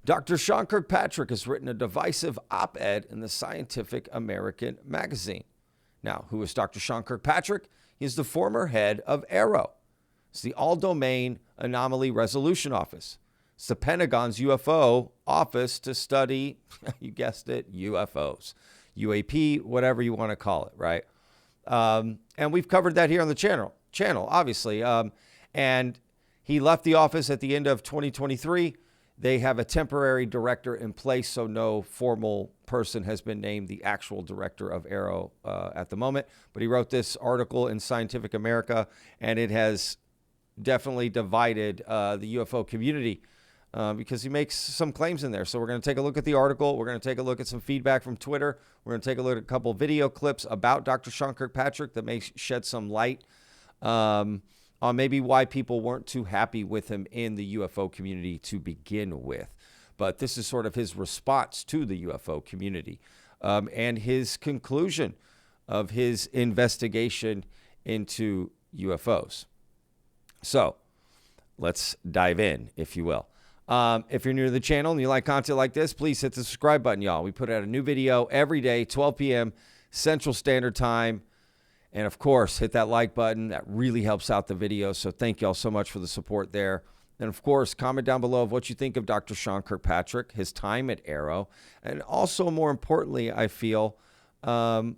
Dr. Sean Kirkpatrick has written a divisive op-ed in the Scientific American magazine. Now, who is Dr. Sean Kirkpatrick? He's the former head of AARO. It's the All-Domain Anomaly Resolution Office. It's the Pentagon's UFO office to study, you guessed it, UFOs. UAP, whatever you want to call it, right? And we've covered that here on the channel obviously. And he left the office at the end of 2023. They have a temporary director in place, so no formal person has been named the actual director of AARO at the moment. But he wrote this article in Scientific America, and it has definitely divided the UFO community because he makes some claims in there. So we're going to take a look at the article. We're going to take a look at some feedback from Twitter. We're going to take a look at a couple video clips about Dr. Sean Kirkpatrick that may shed some light on maybe why people weren't too happy with him in the UFO community to begin with. But this is sort of his response to the UFO community and his conclusion of his investigation into UFOs. So let's dive in, if you will. If you're new to the channel and you like content like this, please hit the subscribe button, y'all. We put out a new video every day, 12 p.m. Central Standard Time. And of course, hit that like button. That really helps out the video. So thank y'all so much for the support there. And of course, comment down below of what you think of Dr. Sean Kirkpatrick, his time at AARO. And also, more importantly, I feel, where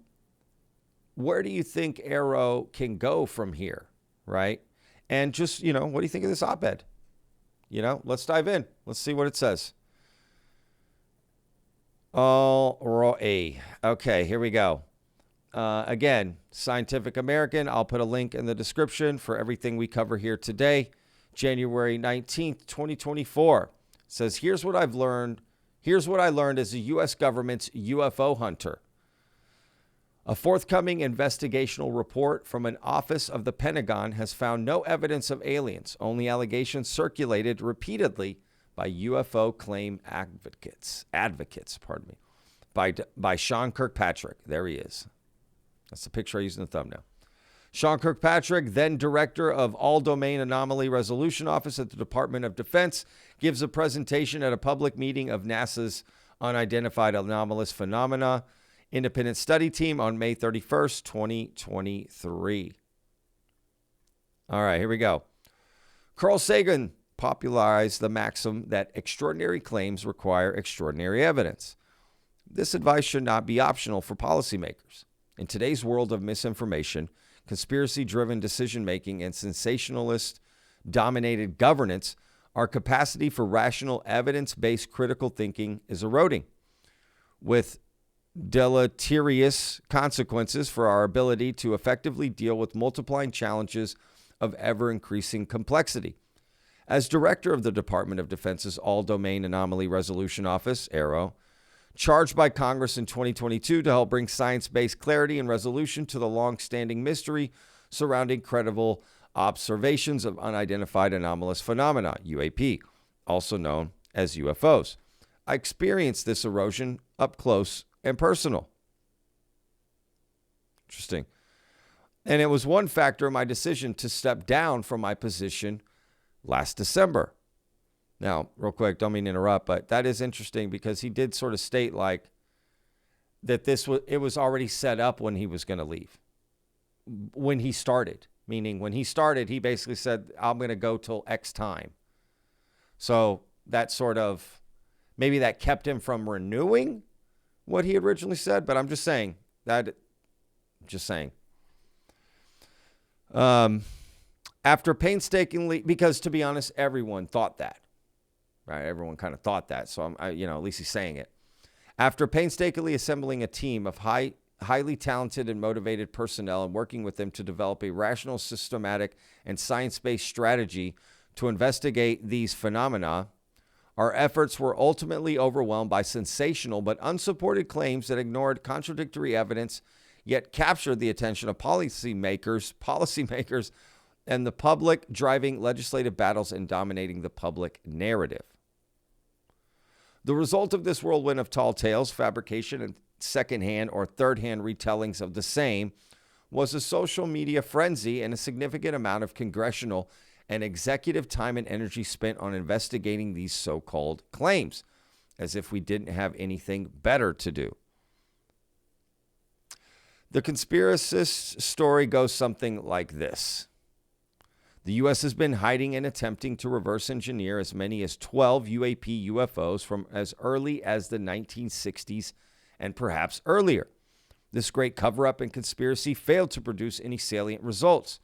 do you think AARO can go from here, right? And just, what do you think of this op-ed? Let's dive in. Let's see what it says. All right. Okay, here we go. Again, Scientific American. I'll put a link in the description for everything we cover here today. January 19th, 2024. It says, here's what I've learned. Here's what I learned as a U.S. government's UFO hunter. A forthcoming investigational report from an office of the Pentagon has found no evidence of aliens, only allegations circulated repeatedly by UFO claim advocates, by Sean Kirkpatrick. There he is. That's the picture I used in the thumbnail. Sean Kirkpatrick, then director of All-Domain Anomaly Resolution Office at the Department of Defense, gives a presentation at a public meeting of NASA's Unidentified Anomalous Phenomena Independent Study Team on May 31st, 2023. All right, here we go. Carl Sagan popularized the maxim that extraordinary claims require extraordinary evidence. This advice should not be optional for policymakers. In today's world of misinformation, conspiracy-driven decision-making, and sensationalist-dominated governance, our capacity for rational, evidence-based critical thinking is eroding, with deleterious consequences for our ability to effectively deal with multiplying challenges of ever-increasing complexity. As director of the Department of Defense's All-Domain Anomaly Resolution Office, AARO, charged by Congress in 2022 to help bring science-based clarity and resolution to the long-standing mystery surrounding credible observations of unidentified anomalous phenomena, UAP, also known as UFOs. I experienced this erosion up close and personal. Interesting. And it was one factor in my decision to step down from my position last December. Now, real quick, don't mean to interrupt, but that is interesting because he did sort of state like that it was already set up when he was going to leave. When he started, meaning when he started, he basically said, I'm going to go till X time. So that sort of, maybe that kept him from renewing what he originally said, but I'm just saying. After painstakingly, because to be honest, everyone thought that. Right, everyone kind of thought that, so at least he's saying it. After painstakingly assembling a team of highly talented and motivated personnel and working with them to develop a rational, systematic, and science-based strategy to investigate these phenomena, our efforts were ultimately overwhelmed by sensational but unsupported claims that ignored contradictory evidence, yet captured the attention of policymakers, and the public, driving legislative battles and dominating the public narrative. The result of this whirlwind of tall tales, fabrication, and secondhand or third-hand retellings of the same was a social media frenzy and a significant amount of congressional and executive time and energy spent on investigating these so-called claims, as if we didn't have anything better to do. The conspiracist story goes something like this. The U.S. has been hiding and attempting to reverse engineer as many as 12 UFOs from as early as the 1960s and perhaps earlier. This great cover-up and conspiracy failed to produce any salient results,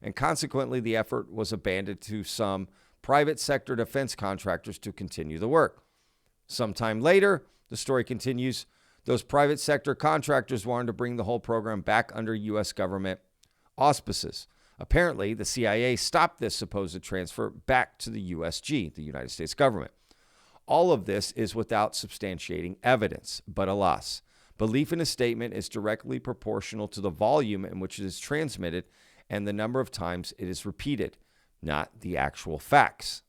and consequently the effort was abandoned to some private sector defense contractors to continue the work. Sometime later, the story continues, those private sector contractors wanted to bring the whole program back under U.S. government auspices. Apparently, the CIA stopped this supposed transfer back to the USG, the United States government. All of this is without substantiating evidence, but alas, belief in a statement is directly proportional to the volume in which it is transmitted and the number of times it is repeated, not the actual facts.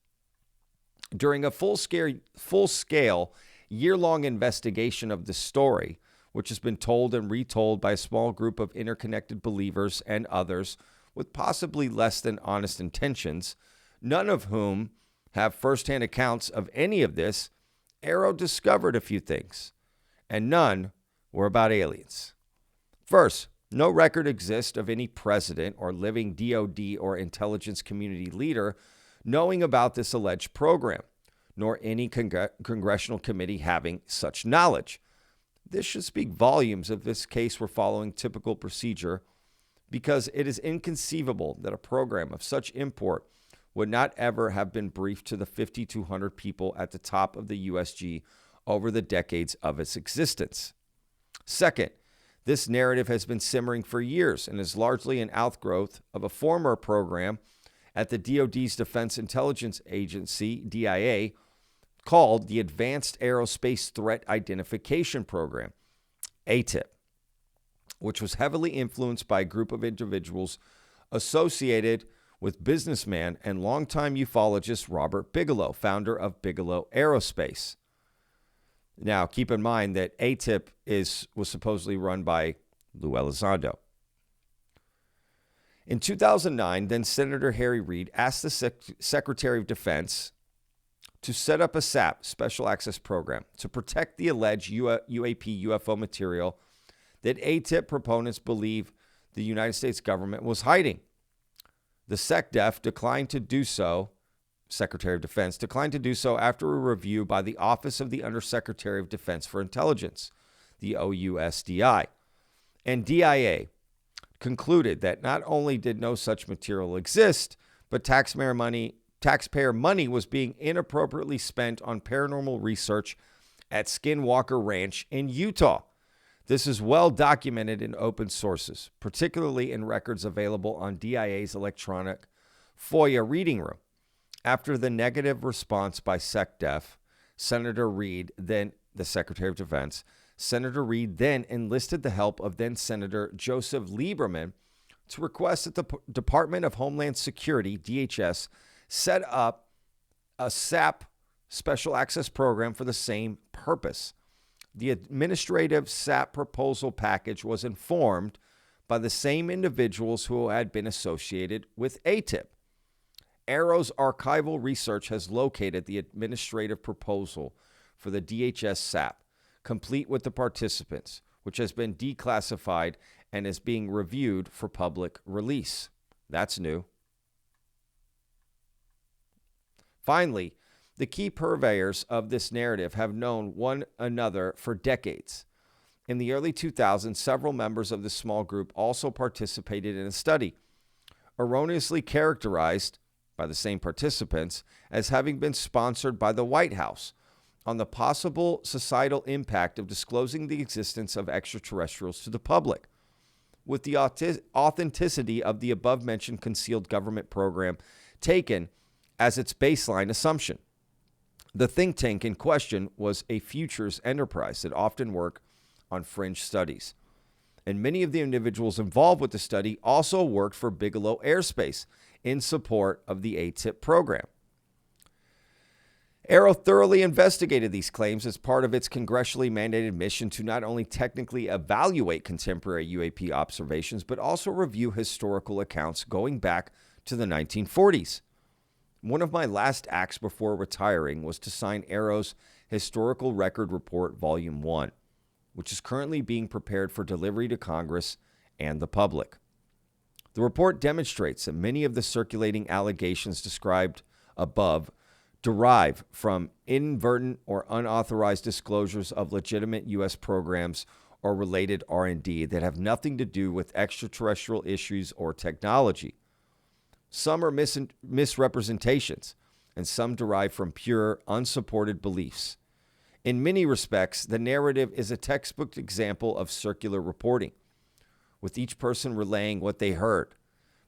During a full-scale, year-long investigation of this story, which has been told and retold by a small group of interconnected believers and others with possibly less than honest intentions, none of whom have firsthand accounts of any of this, AARO discovered a few things, and none were about aliens. First, no record exists of any president or living DoD or intelligence community leader knowing about this alleged program, nor any congressional committee having such knowledge. This should speak volumes if this case were following typical procedure, because it is inconceivable that a program of such import would not ever have been briefed to the 5,200 people at the top of the USG over the decades of its existence. Second, this narrative has been simmering for years and is largely an outgrowth of a former program at the DoD's Defense Intelligence Agency, DIA, called the Advanced Aerospace Threat Identification Program, AATIP, which was heavily influenced by a group of individuals associated with businessman and longtime ufologist Robert Bigelow, founder of Bigelow Aerospace. Now, keep in mind that AATIP was supposedly run by Lou Elizondo. In 2009, then Senator Harry Reid asked the Secretary of Defense to set up a SAP, Special Access Program, to protect the alleged UAP UFO material that AATIP proponents believe the United States government was hiding. The SecDef declined to do so, Secretary of Defense declined to do so after a review by the Office of the Undersecretary of Defense for Intelligence, the OUSDI, and DIA concluded that not only did no such material exist, but taxpayer money was being inappropriately spent on paranormal research at Skinwalker Ranch in Utah. This is well documented in open sources, particularly in records available on DIA's electronic FOIA reading room. After the negative response by SecDef, Senator Reid, then the Secretary of Defense, Senator Reid then enlisted the help of then Senator Joseph Lieberman to request that the Department of Homeland Security, DHS, set up a SAP Special Access Program for the same purpose. The administrative SAP proposal package was informed by the same individuals who had been associated with AATIP. AARO's archival research has located the administrative proposal for the DHS SAP, complete with the participants, which has been declassified and is being reviewed for public release. That's new. Finally, the key purveyors of this narrative have known one another for decades. In the early 2000s, several members of this small group also participated in a study, erroneously characterized by the same participants as having been sponsored by the White House, on the possible societal impact of disclosing the existence of extraterrestrials to the public. With the authenticity of the above-mentioned concealed government program taken as its baseline assumption. The think tank in question was a futures enterprise that often worked on fringe studies. And many of the individuals involved with the study also worked for Bigelow Aerospace in support of the AATIP program. AARO thoroughly investigated these claims as part of its congressionally mandated mission to not only technically evaluate contemporary UAP observations, but also review historical accounts going back to the 1940s. One of my last acts before retiring was to sign AARO's Historical Record Report Volume 1, which is currently being prepared for delivery to Congress and the public. The report demonstrates that many of the circulating allegations described above derive from inadvertent or unauthorized disclosures of legitimate U.S. programs or related R&D that have nothing to do with extraterrestrial issues or technology. Some are misrepresentations, and some derive from pure, unsupported beliefs. In many respects, the narrative is a textbook example of circular reporting, with each person relaying what they heard,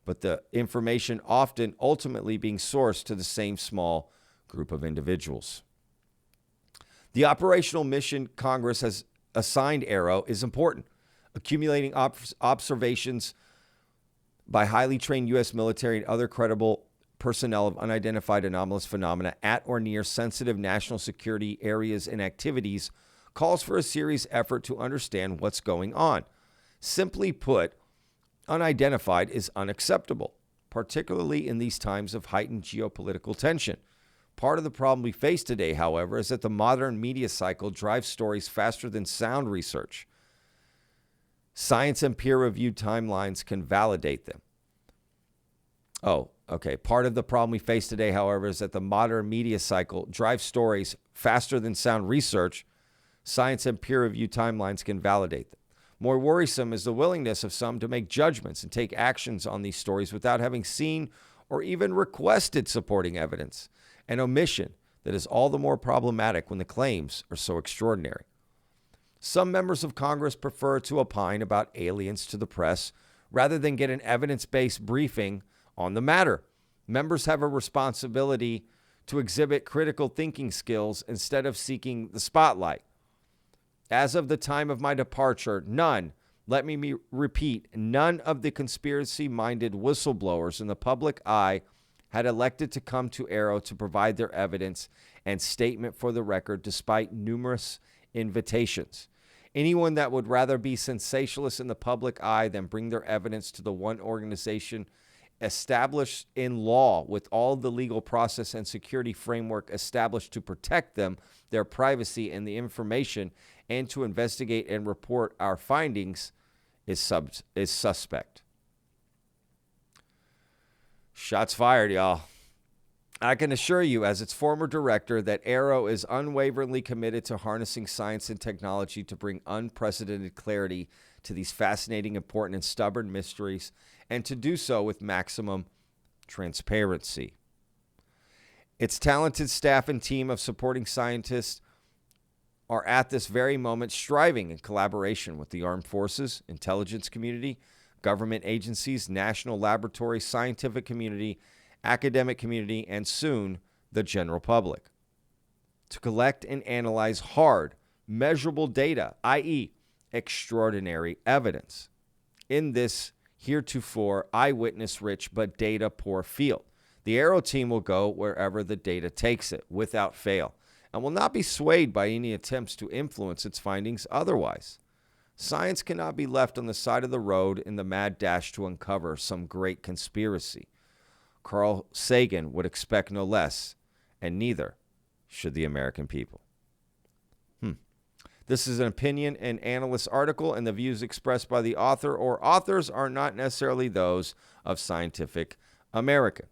but the information often ultimately being sourced to the same small group of individuals. The operational mission Congress has assigned AARO is important, accumulating observations by highly trained U.S. military and other credible personnel of unidentified anomalous phenomena at or near sensitive national security areas and activities calls for a serious effort to understand what's going on. Simply put, unidentified is unacceptable, particularly in these times of heightened geopolitical tension. Part of the problem we face today, however, is that the modern media cycle drives stories faster than sound research. Science and peer-reviewed timelines can validate them. Part of the problem we face today, however, is that the modern media cycle drives stories faster than sound research. Science and peer-reviewed timelines can validate them. More worrisome is the willingness of some to make judgments and take actions on these stories without having seen or even requested supporting evidence, an omission that is all the more problematic when the claims are so extraordinary. Some members of Congress prefer to opine about aliens to the press rather than get an evidence-based briefing on the matter. Members have a responsibility to exhibit critical thinking skills instead of seeking the spotlight. As of the time of my departure, none of the conspiracy-minded whistleblowers in the public eye had elected to come to AARO to provide their evidence and statement for the record despite numerous invitations. Anyone that would rather be sensationalist in the public eye than bring their evidence to the one organization established in law with all the legal process and security framework established to protect them, their privacy, and the information, and to investigate and report our findings is suspect. Shots fired, y'all. I can assure you, as its former director, that AARO is unwaveringly committed to harnessing science and technology to bring unprecedented clarity to these fascinating, important, and stubborn mysteries, and to do so with maximum transparency. Its talented staff and team of supporting scientists are at this very moment striving in collaboration with the armed forces, intelligence community, government agencies, national laboratories, scientific community, academic community, and soon the general public, to collect and analyze hard, measurable data, i.e., extraordinary evidence, in this heretofore eyewitness-rich but data-poor field. The AARO team will go wherever the data takes it, without fail, and will not be swayed by any attempts to influence its findings otherwise. Science cannot be left on the side of the road in the mad dash to uncover some great conspiracy. Carl Sagan would expect no less, and neither should the American people. This is an opinion and analyst article, and the views expressed by the author or authors are not necessarily those of Scientific American.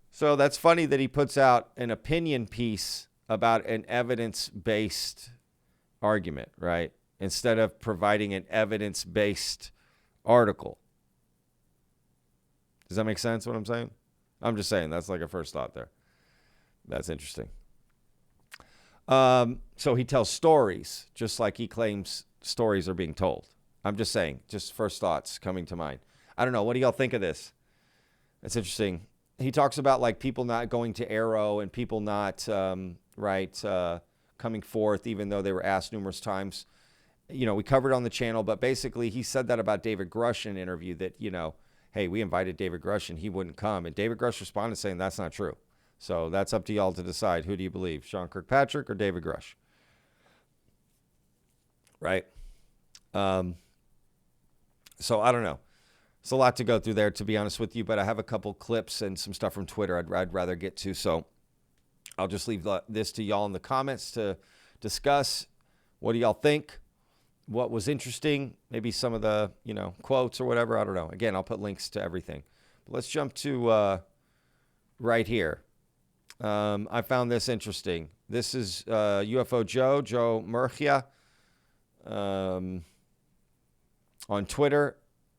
So that's funny that he puts out an opinion piece about an evidence-based argument, right? Instead of providing an evidence-based article. Does that make sense what I'm saying? I'm just saying that's like a first thought there. That's interesting. So he tells stories, just like he claims stories are being told. I'm just saying, just first thoughts coming to mind. I don't know. What do y'all think of this? It's interesting. He talks about like people not going to AARO and people not, coming forth, even though they were asked numerous times. You know, we covered on the channel, but basically he said that about David Grush in an interview that, hey, we invited David Grush and he wouldn't come. And David Grush responded saying that's not true. So that's up to y'all to decide. Who do you believe, Sean Kirkpatrick or David Grush? Right? So I don't know. It's a lot to go through there, to be honest with you, but I have a couple clips and some stuff from Twitter I'd rather get to. So I'll just leave this to y'all in the comments to discuss. What do y'all think? What was interesting? Maybe some of the, quotes or whatever. I don't know. Again, I'll put links to everything. But let's jump to right here. I found this interesting. This is UFO Joe Murcia on Twitter.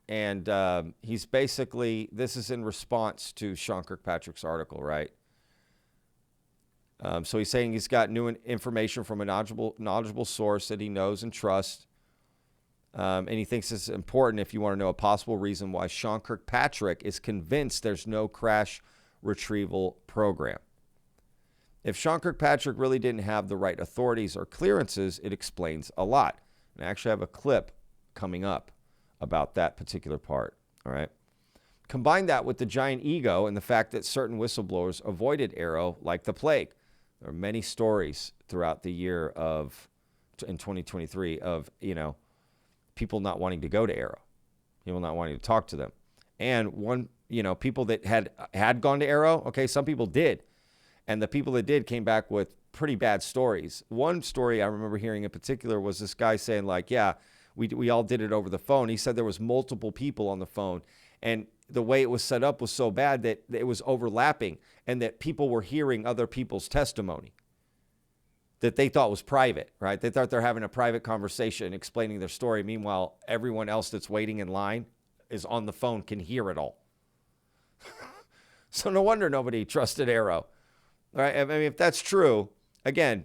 And he's basically, this is in response to Sean Kirkpatrick's article, right? So he's saying he's got new information from a knowledgeable source that he knows and trusts. And he thinks it's important if you want to know a possible reason why Sean Kirkpatrick is convinced there's no crash retrieval program. If Sean Kirkpatrick really didn't have the right authorities or clearances, it explains a lot. And I actually have a clip coming up about that particular part. All right. Combine that with the giant ego and the fact that certain whistleblowers avoided AARO like the plague. There are many stories throughout the year in 2023 of, people not wanting to go to AARO, people not wanting to talk to them. And people that had gone to AARO, okay, some people did. And the people that did came back with pretty bad stories. One story I remember hearing in particular was this guy saying like, yeah, we all did it over the phone. He said there was multiple people on the phone, and the way it was set up was so bad that it was overlapping and that people were hearing other people's testimony that they thought was private, right? They thought they're having a private conversation explaining their story. Meanwhile, everyone else that's waiting in line is on the phone, can hear it all. So no wonder nobody trusted AARO. All right? I mean, if that's true, again,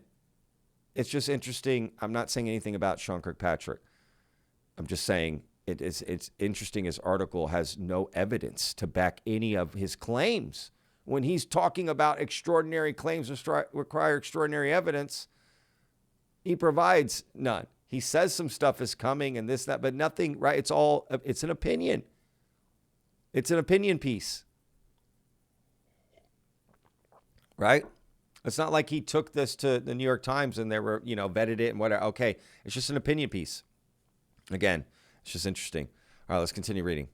it's just interesting. I'm not saying anything about Sean Kirkpatrick. I'm just saying it's interesting. His article has no evidence to back any of his claims. When he's talking about extraordinary claims require extraordinary evidence, he provides none. He says some stuff is coming and this, that, but nothing, right? It's an opinion. It's an opinion piece, right? It's not like he took this to the New York Times and they were, vetted it and whatever. Okay. It's just an opinion piece. Again, it's just interesting. All right, let's continue reading.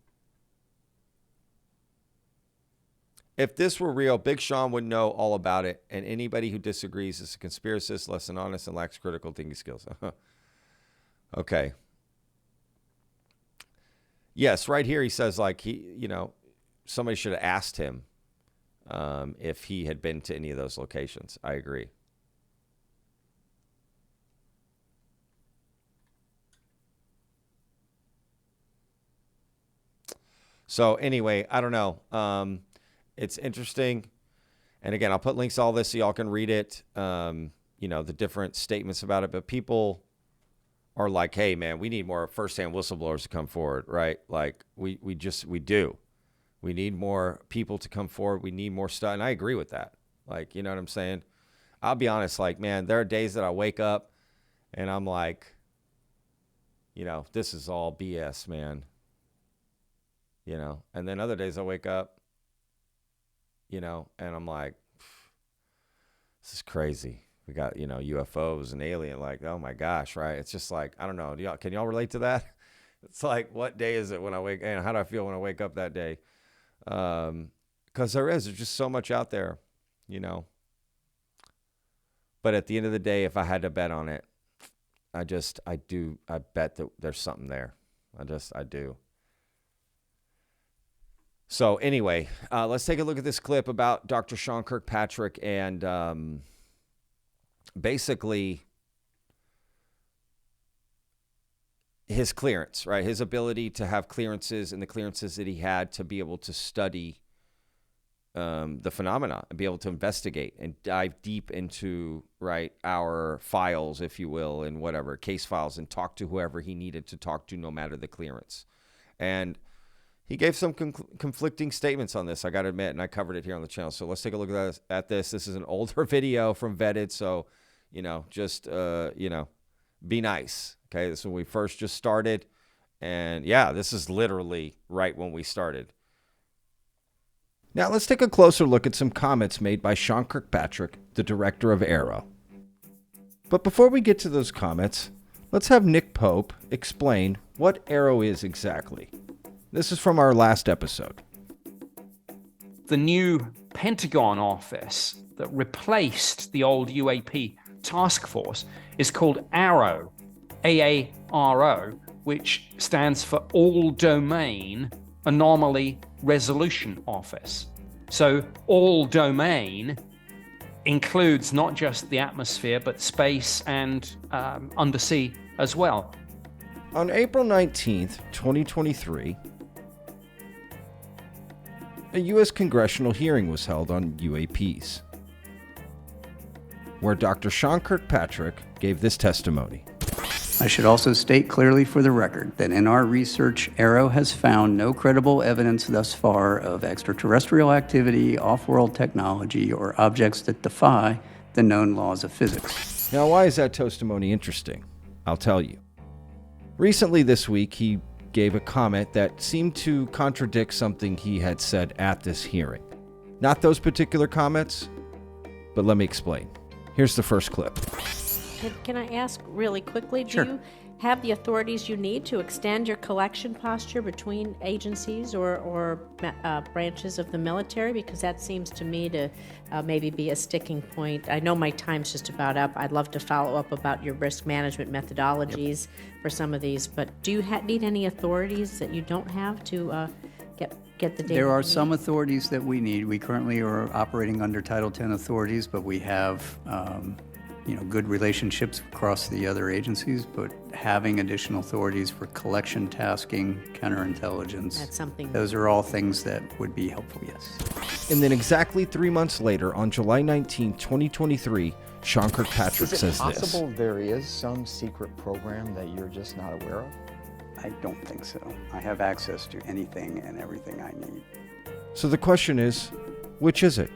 If this were real, Big Sean would know all about it, and anybody who disagrees is a conspiracist, less than honest, and lacks critical thinking skills. Okay. Yes, right here he says like somebody should have asked him if he had been to any of those locations. I agree. So anyway, I don't know. It's interesting. And again, I'll put links to all this so y'all can read it, the different statements about it. But people are like, hey, man, we need more firsthand whistleblowers to come forward, right? Like we do. We need more people to come forward. We need more stuff. And I agree with that. Like, you know what I'm saying? I'll be honest, like, man, there are days that I wake up and I'm like, this is all BS, man. And then other days I wake up, and I'm like, this is crazy. We got, UFOs and alien, like, oh my gosh, right? It's just like, I don't know. Can y'all relate to that? It's like, what day is it when I wake, and how do I feel when I wake up that day? Because there's just so much out there, But at the end of the day, if I had to bet on it, I bet that there's something there. I do. So anyway, let's take a look at this clip about Dr. Sean Kirkpatrick and basically his clearance, right? His ability to have clearances and the clearances that he had to be able to study the phenomena and be able to investigate and dive deep into, right, our files, if you will, and whatever, case files, and talk to whoever he needed to talk to no matter the clearance. And he gave some conflicting statements on this, I got to admit, and I covered it here on the channel. So let's take a look at this. This is an older video from Vetted, so, be nice, okay? This is when we first just started, and yeah, this is literally right when we started. Now let's take a closer look at some comments made by Sean Kirkpatrick, the director of AARO. But before we get to those comments, let's have Nick Pope explain what AARO is exactly. This is from our last episode. the new Pentagon office that replaced the old UAP task force is called AARO, AARO, which stands for All Domain Anomaly Resolution Office. So all domain includes not just the atmosphere, but space and undersea as well. On April 19th, 2023, a U.S. congressional hearing was held on UAPs, where Dr. Sean Kirkpatrick gave this testimony. I should also state clearly for the record that in our research, AARO has found no credible evidence thus far of extraterrestrial activity, off-world technology, or objects that defy the known laws of physics. Now, why is that testimony interesting? I'll tell you. Recently this week, he gave a comment that seemed to contradict something he had said at this hearing. Not those particular comments, but let me explain. Here's the first clip. Can I ask really quickly, Sure. do you have the authorities you need to extend your collection posture between agencies or branches of the military? Because that seems to me to maybe be a sticking point. I know my time's just about up. I'd love to follow up about your risk management methodologies for some of these, but do you need any authorities that you don't have to get the data? There are you need? some authorities that we need. We currently are operating under Title X authorities, but we have good relationships across the other agencies, but having additional authorities for collection, tasking, counterintelligence. That's something. Those are all things that would be helpful, yes. And then exactly 3 months later, on July 19, 2023, Sean Kirkpatrick says this. Is it possible there is some secret program that you're just not aware of? I don't think so. I have access to anything and everything I need. So the question is, which is it?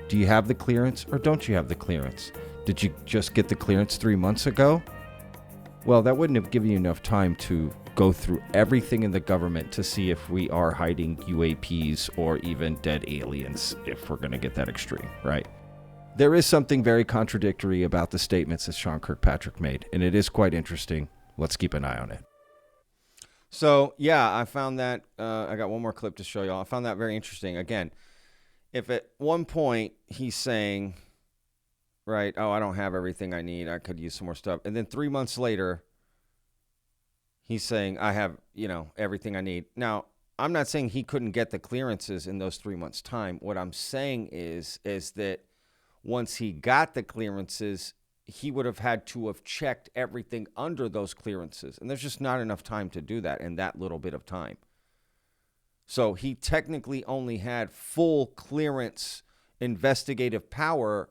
Do you have the clearance or don't you have the clearance? Did you just get the clearance 3 months ago? Well, that wouldn't have given you enough time to go through everything in the government to see if we are hiding UAPs or even dead aliens, if we're going to get that extreme, right? There is something very contradictory about the statements that Sean Kirkpatrick made, and it is quite interesting. Let's keep an eye on it. So, yeah, I found that, I got one more clip to show y'all. I found that very interesting. Again, if at one point he's saying, right, oh, I don't have everything I need, I could use some more stuff. And then 3 months later, he's saying, I have, everything I need. Now, I'm not saying he couldn't get the clearances in those 3 months' time. What I'm saying is that once he got the clearances, he would have had to have checked everything under those clearances. And there's just not enough time to do that in that little bit of time. So he technically only had full clearance investigative power,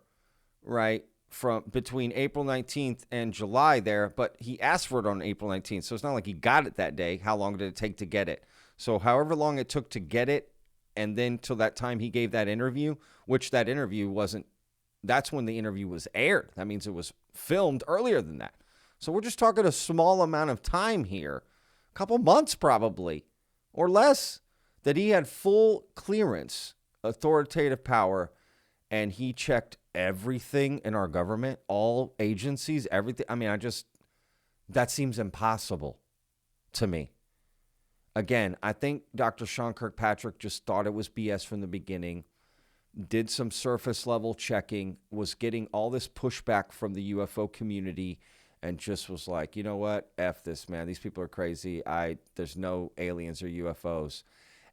right, from between April 19th and July there, but he asked for it on April 19th. So it's not like he got it that day. How long did it take to get it? So however long it took to get it, and then till that time he gave that interview, which that interview wasn't, that's when the interview was aired. That means it was filmed earlier than that. So we're just talking a small amount of time here, a couple months probably, or less, that he had full clearance, authoritative power, and he checked everything in our government, all agencies, everything. I mean, that seems impossible to me. Again, I think Dr. Sean Kirkpatrick just thought it was BS from the beginning, did some surface level checking, was getting all this pushback from the UFO community, and just was like, you know what? F this, man. These people are crazy. There's no aliens or UFOs.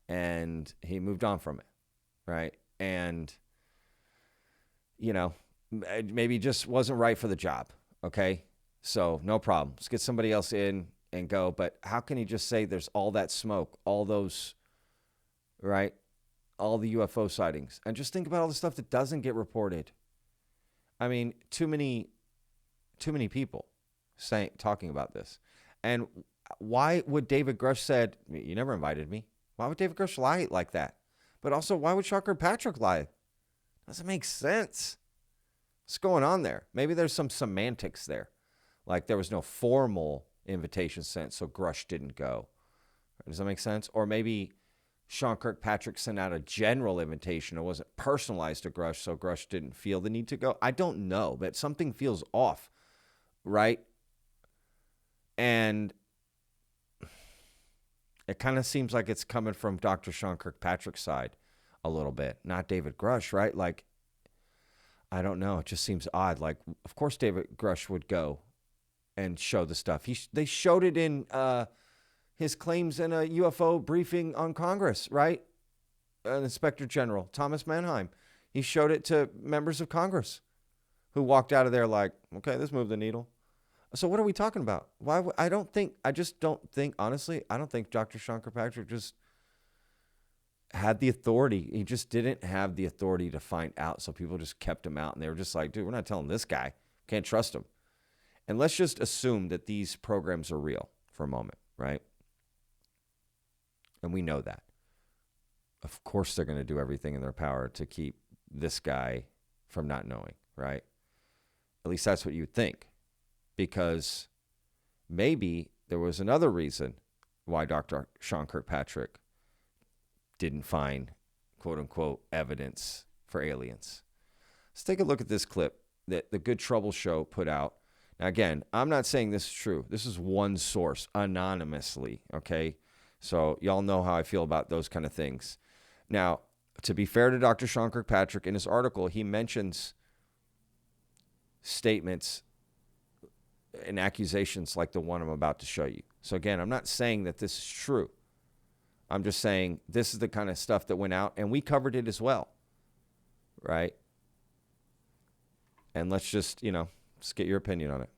And he moved on from it, right? And, maybe just wasn't right for the job, okay? So no problem. Let's get somebody else in and go. But how can he just say there's all that smoke, all those, right? All the UFO sightings. And just think about all the stuff that doesn't get reported. I mean, too many people talking about this. And why would David Grush said, you never invited me? Why would David Grush lie like that? But also, why would Sean Kirkpatrick lie? Doesn't make sense. What's going on there? Maybe there's some semantics there. Like there was no formal invitation sent, so Grush didn't go. Does that make sense? Or maybe Sean Kirkpatrick sent out a general invitation. It wasn't personalized to Grush, so Grush didn't feel the need to go. I don't know, but something feels off, right? And it kind of seems like it's coming from Dr. Sean Kirkpatrick's side a little bit, not David Grush, right? Like, I don't know. It just seems odd. Like, of course David Grush would go and show the stuff. They showed it in his claims in a UFO briefing on Congress, right? An Inspector General, Thomas Mannheim. He showed it to members of Congress who walked out of there like, okay, this moved the needle. So what are we talking about? Honestly, I don't think Dr. Sean Kirkpatrick just had the authority. He just didn't have the authority to find out. So people just kept him out, and they were just like, dude, we're not telling this guy. Can't trust him. And let's just assume that these programs are real for a moment, right? And we know that. Of course, they're going to do everything in their power to keep this guy from not knowing, right? At least that's what you would think. Because maybe there was another reason why Dr. Sean Kirkpatrick didn't find, quote unquote, evidence for aliens. Let's take a look at this clip that the Good Trouble Show put out. Now, again, I'm not saying this is true. This is one source, anonymously, okay? So y'all know how I feel about those kind of things. Now, to be fair to Dr. Sean Kirkpatrick, in his article, he mentions statements and accusations like the one I'm about to show you. So again, I'm not saying that this is true. I'm just saying this is the kind of stuff that went out, and we covered it as well, right? And let's just, just get your opinion on it.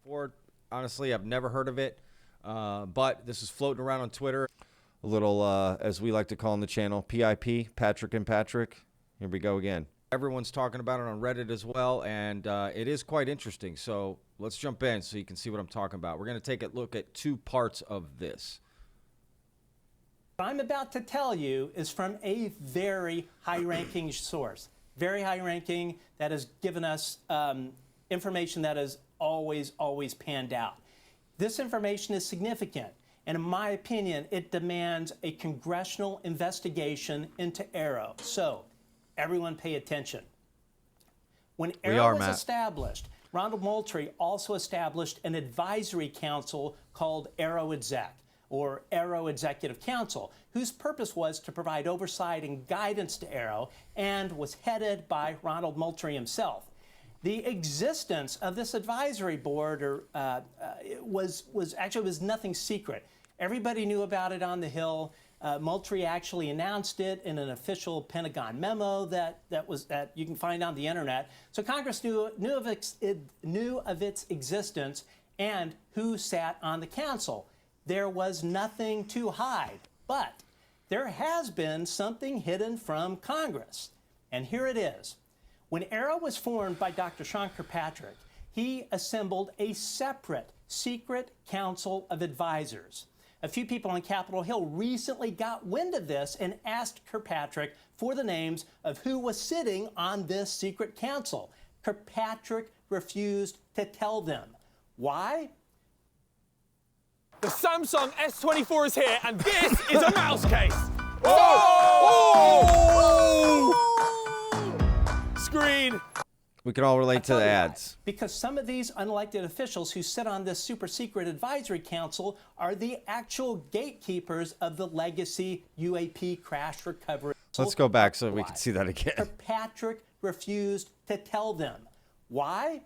Ford, honestly, I've never heard of it, but this is floating around on Twitter. A little, as we like to call on the channel, PIP, Patrick and Patrick. Here we go again. Everyone's talking about it on Reddit as well, and it is quite interesting. So let's jump in so you can see what I'm talking about. We're going to take a look at two parts of this. What I'm about to tell you is from a very high-ranking source. Very high-ranking, that has given us information that has always panned out. This information is significant, and in my opinion, it demands a congressional investigation into AARO. So, everyone pay attention. When AARO was established, Ronald Moultrie also established an advisory council called AARO Exec, or AARO Executive Council, whose purpose was to provide oversight and guidance to AARO, and was headed by Ronald Moultrie himself. The existence of this advisory board was nothing secret. Everybody knew about it on the Hill. Moultrie actually announced it in an official Pentagon memo that you can find on the internet. So Congress knew of its existence and who sat on the council. There was nothing to hide, but there has been something hidden from Congress, and here it is. When AARO was formed by Dr. Sean Kirkpatrick, he assembled a separate secret council of advisors. A few people on Capitol Hill recently got wind of this and asked Kirkpatrick for the names of who was sitting on this secret council. Kirkpatrick refused to tell them. Why? The Samsung S24 is here, and this is a mouse case. Oh! Screen. We can all relate to the ads. Because some of these unelected officials who sit on this super secret advisory council are the actual gatekeepers of the legacy UAP crash recovery. Let's go back so we can see that again. Kirkpatrick refused to tell them. Why?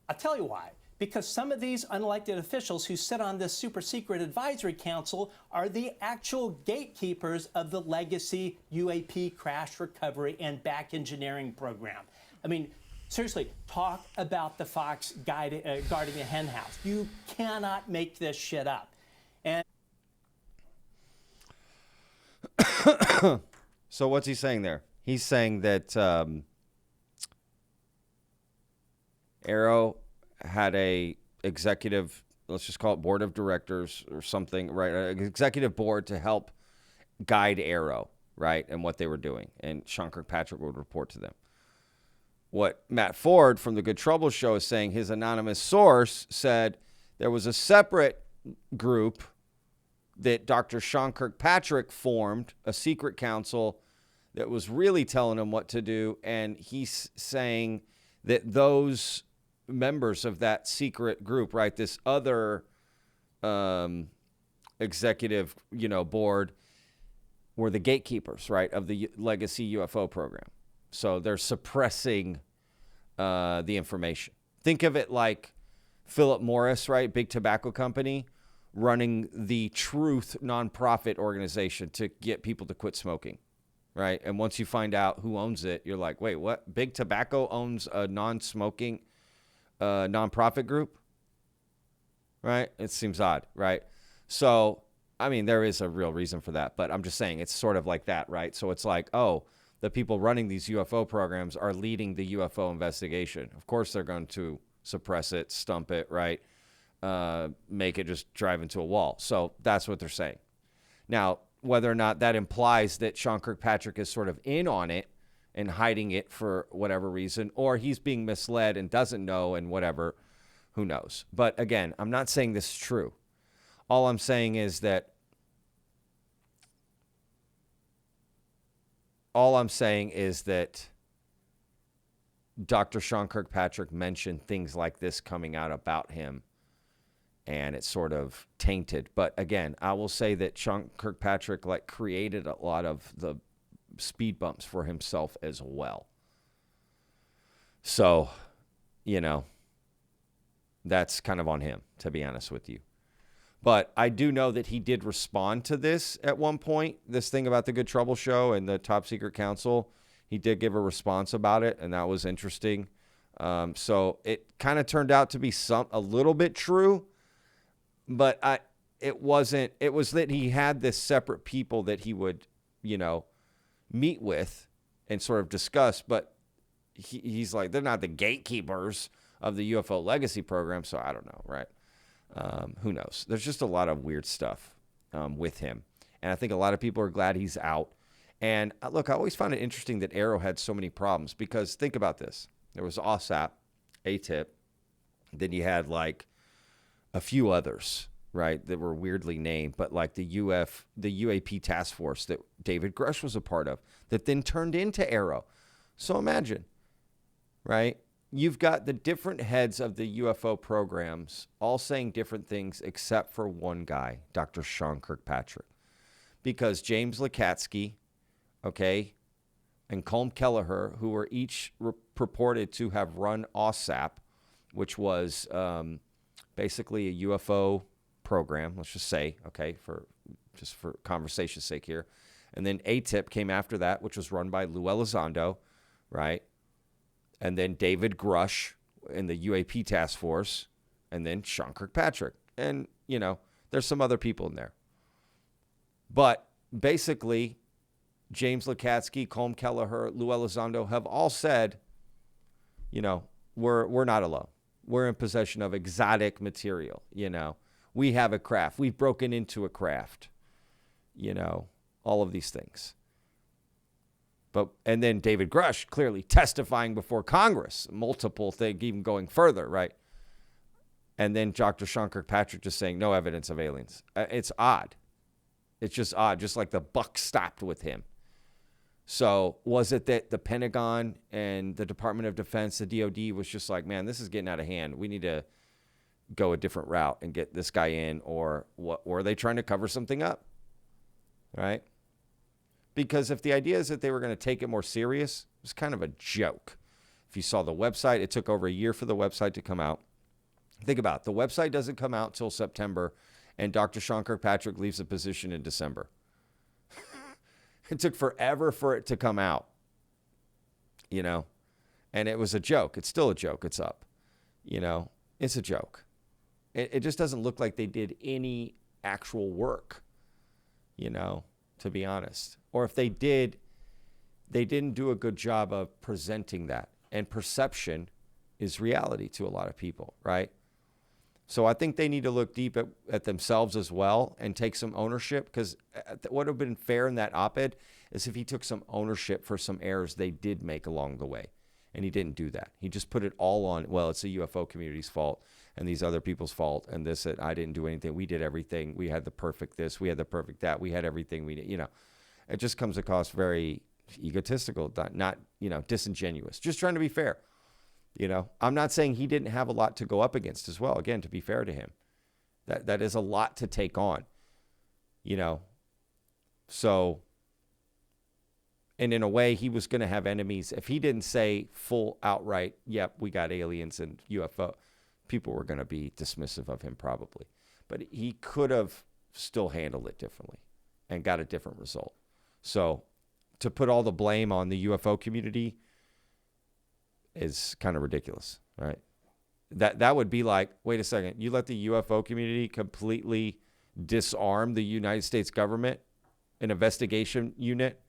I'll tell you why. Because some of these unelected officials who sit on this super secret advisory council are the actual gatekeepers of the legacy UAP crash recovery and back engineering program. I mean, seriously, talk about the fox guarding a hen house. You cannot make this shit up. And so what's he saying there? He's saying that AARO had a executive, let's just call it board of directors or something, right? An executive board to help guide AARO, right? And what they were doing. And Sean Kirkpatrick would report to them. What Matt Ford from the Good Trouble Show is saying, his anonymous source said there was a separate group that Dr. Sean Kirkpatrick formed, a secret council that was really telling him what to do. And he's saying that those members of that secret group, right, this other executive, board, were the gatekeepers, right, of the legacy UFO program. So they're suppressing the information. Think of it like Philip Morris, right, big tobacco company, running the Truth nonprofit organization to get people to quit smoking, right? And once you find out who owns it, you're like, wait, what? Big Tobacco owns a non-smoking nonprofit group, right? It seems odd, right? So, I mean, there is a real reason for that, but I'm just saying it's sort of like that, right? So it's like, oh, the people running these UFO programs are leading the UFO investigation. Of course, they're going to suppress it, stump it, right? Make it just drive into a wall. So that's what they're saying. Now, whether or not that implies that Sean Kirkpatrick is sort of in on it and hiding it for whatever reason, or he's being misled and doesn't know and whatever, who knows? But again, I'm not saying this is true. All I'm saying is that Dr. Sean Kirkpatrick mentioned things like this coming out about him, and it's sort of tainted. But again, I will say that Sean Kirkpatrick created a lot of the speed bumps for himself as well. So, that's kind of on him, to be honest with you. But I do know that he did respond to this at one point, this thing about the Good Trouble Show and the Top Secret Council. He did give a response about it, and that was interesting. So it kind of turned out to be a little bit true, but it wasn't. It was that he had this separate people that he would, meet with and sort of discuss, but he's like, they're not the gatekeepers of the UFO legacy program, so I don't know, right? Who knows? There's just a lot of weird stuff with him, and I think a lot of people are glad he's out. And look, I always found it interesting that AARO had so many problems, because think about this. There was OSAP, AATIP, then you had like a few others, right, that were weirdly named, but like the UAP task force that David Grush was a part of, that then turned into AARO. So imagine, right? You've got the different heads of the UFO programs all saying different things except for one guy, Dr. Sean Kirkpatrick. Because James Lukatsky, okay, and Colm Kelleher, who were each purported to have run OSAP, which was basically a UFO program, let's just say, okay, for conversation's sake here. And then AATIP came after that, which was run by Lou Elizondo, right? And then David Grush in the UAP task force, and then Sean Kirkpatrick. And, there's some other people in there. But basically, James Lukatsky, Colm Kelleher, Lou Elizondo have all said, we're not alone. We're in possession of exotic material, We have a craft. We've broken into a craft, all of these things. And then David Grush clearly testifying before Congress, multiple things, even going further, right? And then Dr. Sean Kirkpatrick just saying no evidence of aliens. It's odd. It's just odd, just like the buck stopped with him. So was it that the Pentagon and the Department of Defense, the DOD, was just like, man, this is getting out of hand. We need to go a different route and get this guy in, or what? Or are they trying to cover something up, right? Because if the idea is that they were going to take it more serious, it was kind of a joke. If you saw the website, it took over a year for the website to come out. Think about it. The website doesn't come out till September, and Dr. Sean Kirkpatrick leaves the position in December. It took forever for it to come out, and it was a joke. It's still a joke. It's up, it's a joke. It just doesn't look like they did any actual work, to be honest. Or if they did, they didn't do a good job of presenting that. And perception is reality to a lot of people, right? So I think they need to look deep at themselves as well and take some ownership, because what would have been fair in that op-ed is if he took some ownership for some errors they did make along the way. And he didn't do that. He just put it all on, well, it's the UFO community's fault and these other people's fault, and this, that I didn't do anything. We did everything. We had the perfect this. We had the perfect that. We had everything we did. It just comes across very egotistical, not disingenuous. Just trying to be fair. I'm not saying he didn't have a lot to go up against as well. Again, to be fair to him, that is a lot to take on. So And in a way, he was going to have enemies. If he didn't say full outright, yep, we got aliens and UFO, people were going to be dismissive of him probably. But he could have still handled it differently and got a different result. So to put all the blame on the UFO community is kind of ridiculous, right? That would be like, wait a second, you let the UFO community completely disarm the United States government, an investigation unit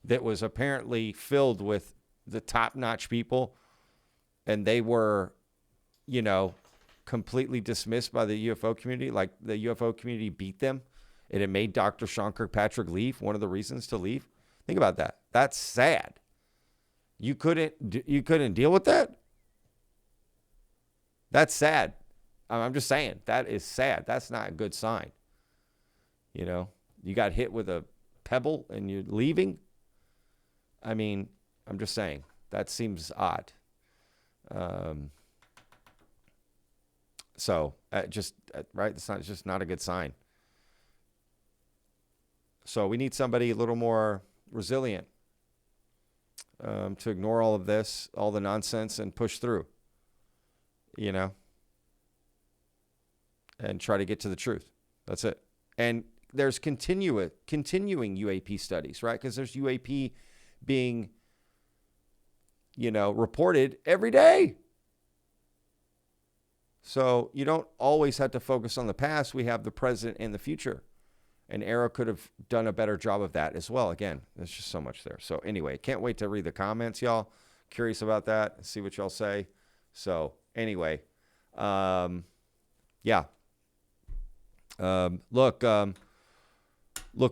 that was apparently filled with the top-notch people, and they were, completely dismissed by the UFO community. Like the UFO community beat them, and it made Dr. Sean Kirkpatrick leave. One of the reasons to leave. Think about that. That's sad. You couldn't deal with that? That's sad. I'm just saying, that is sad. That's not a good sign. You got hit with a pebble and you're leaving. I mean, I'm just saying, that seems odd. Right? It's just not a good sign. So we need somebody a little more resilient to ignore all of this, all the nonsense, and push through, and try to get to the truth. That's it. And there's continuing UAP studies, right? Because there's UAP being, reported every day. So you don't always have to focus on the past. We have the present and the future. And AARO could have done a better job of that as well. Again, there's just so much there. So anyway, can't wait to read the comments, y'all. Curious about that and see what y'all say. So anyway, yeah. Look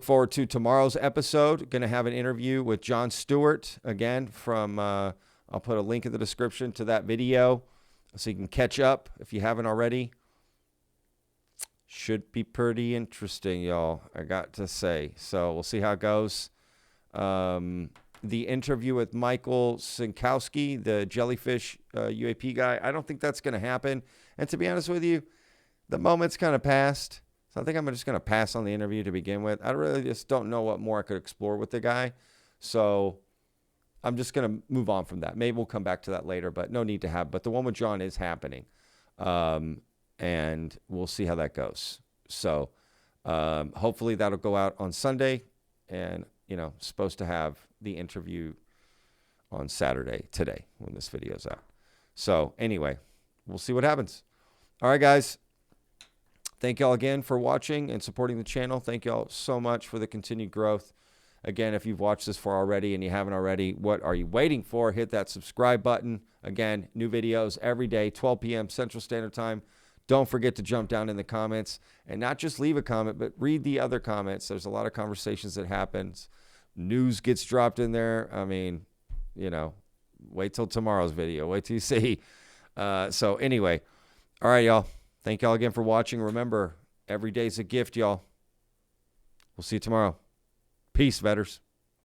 forward to tomorrow's episode. Going to have an interview with John Stewart again from, I'll put a link in the description to that video so you can catch up if you haven't already. Should be pretty interesting, y'all, I got to say. So we'll see how it goes. The interview with Michael Sinkowski, the jellyfish UAP guy, I don't think that's going to happen. And to be honest with you, the moment's kind of passed. So I think I'm just going to pass on the interview to begin with. I really just don't know what more I could explore with the guy. So I'm just going to move on from that. Maybe we'll come back to that later, but no need to have. But the one with John is happening. And we'll see how that goes. So hopefully that'll go out on Sunday. And, supposed to have the interview on Saturday, today, when this video's out. So anyway, we'll see what happens. All right, guys. Thank y'all again for watching and supporting the channel. Thank y'all so much for the continued growth. Again, if you've watched this far already and you haven't already, what are you waiting for? Hit that subscribe button. Again, new videos every day, 12 p.m. Central Standard Time. Don't forget to jump down in the comments and not just leave a comment, but read the other comments. There's a lot of conversations that happens. News gets dropped in there. I mean, wait till tomorrow's video. Wait till you see. So anyway, all right, y'all. Thank y'all again for watching. Remember, every day's a gift, y'all. We'll see you tomorrow. Peace, vetters.